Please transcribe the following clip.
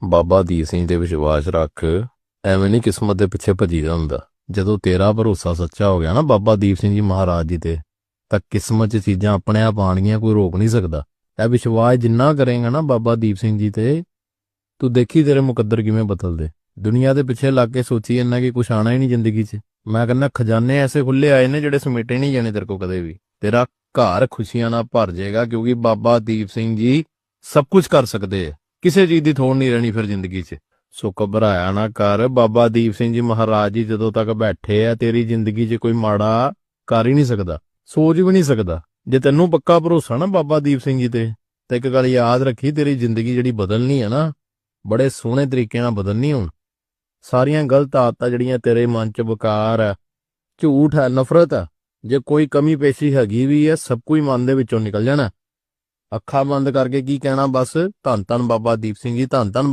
ਬਾਬਾ ਦੀਪ ਸਿੰਘ ਤੇ ਵਿਸ਼ਵਾਸ ਰੱਖ। ਐਵੇਂ ਨਹੀਂ ਕਿਸਮਤ ਦੇ ਪਿੱਛੇ ਭੱਜੀਦਾ ਹੁੰਦਾ। ਜਦੋਂ ਤੇਰਾ ਭਰੋਸਾ ਸੱਚਾ ਹੋ ਗਿਆ ਨਾ ਬਾਬਾ ਦੀਪ ਸਿੰਘ ਜੀ ਮਹਾਰਾਜ ਜੀ ਤੇ, ਤਾਂ ਕਿਸਮਤ 'ਚ ਚੀਜ਼ਾਂ ਆਪਣੇ ਆਪ ਆਣਗੀਆਂ, ਕੋਈ ਰੋਕ ਨਹੀਂ ਸਕਦਾ। ਇਹ ਵਿਸ਼ਵਾਸ ਜਿੰਨਾ ਕਰੇਗਾ ਨਾ ਬਾਬਾ ਦੀਪ ਸਿੰਘ ਜੀ ਤੇ, ਤੂੰ ਦੇਖੀ ਤੇਰੇ ਮੁਕੱਦਰ ਕਿਵੇਂ ਬਦਲਦੇ। ਦੁਨੀਆ ਦੇ ਪਿੱਛੇ ਲੱਗ ਕੇ ਸੋਚੀ ਇੰਨਾ ਕਿ ਕੁਛ ਆਣਾ ਹੀ ਨਹੀਂ ਜ਼ਿੰਦਗੀ 'ਚ। ਮੈਂ ਕਹਿੰਦਾ ਖਜ਼ਾਨੇ ਐਸੇ ਖੁੱਲੇ ਆਏ ਨੇ ਜਿਹੜੇ ਸਮੇਟੇ ਨਹੀਂ ਜਾਣੇ ਤੇਰੇ ਕੋ ਕਦੇ ਵੀ। ਤੇਰਾ ਘਰ ਖੁਸ਼ੀਆਂ ਨਾਲ ਭਰ ਜਾਏਗਾ, ਕਿਉਂਕਿ ਬਾਬਾ ਦੀਪ ਸਿੰਘ ਜੀ ਸਭ ਕੁਝ ਕਰ ਸਕਦੇ ਆ। ਕਿਸੇ ਚੀਜ਼ ਦੀ ਥੋੜ ਨਹੀਂ ਰਹਿਣੀ ਫਿਰ ਜ਼ਿੰਦਗੀ 'ਚ। ਸੋ ਘਬਰਾਇਆ ਨਾ ਕਰ। ਬਾਬਾ ਦੀਪ ਸਿੰਘ ਜੀ ਮਹਾਰਾਜ ਜੀ ਜਦੋਂ ਤੱਕ ਬੈਠੇ ਆ, ਤੇਰੀ ਜ਼ਿੰਦਗੀ 'ਚ ਕੋਈ ਮਾੜਾ ਕਰ ਹੀ ਨਹੀਂ ਸਕਦਾ, ਸੋਚ ਵੀ ਨਹੀਂ ਸਕਦਾ। ਜੇ ਤੈਨੂੰ ਪੱਕਾ ਭਰੋਸਾ ਨਾ ਬਾਬਾ ਦੀਪ ਸਿੰਘ ਜੀ ਤੇ ਇੱਕ ਗੱਲ ਯਾਦ ਰੱਖੀ, ਤੇਰੀ ਜ਼ਿੰਦਗੀ ਜਿਹੜੀ ਬਦਲਣੀ ਹੈ ਨਾ, ਬੜੇ ਸੋਹਣੇ ਤਰੀਕੇ ਨਾਲ ਬਦਲਣੀ। ਹੁਣ ਸਾਰੀਆਂ ਗਲਤ ਆਦਤਾਂ ਜਿਹੜੀਆਂ ਤੇਰੇ ਮਨ 'ਚ ਬਕਾਰ ਹੈ, ਝੂਠ ਹੈ, ਨਫ਼ਰਤ ਹੈ, ਜੇ ਕੋਈ ਕਮੀ ਪੇਸ਼ੀ ਹੈਗੀ ਵੀ ਹੈ, ਸਭ ਕੁਝ ਮਨ ਦੇ ਵਿੱਚੋਂ ਨਿਕਲ ਜਾਣਾ। ਅੱਖਾਂ ਬੰਦ ਕਰਕੇ ਕੀ ਕਹਿਣਾ, ਬਸ ਧੰਨ ਧੰਨ ਬਾਬਾ ਦੀਪ ਸਿੰਘ ਜੀ, ਧੰਨ ਧੰਨ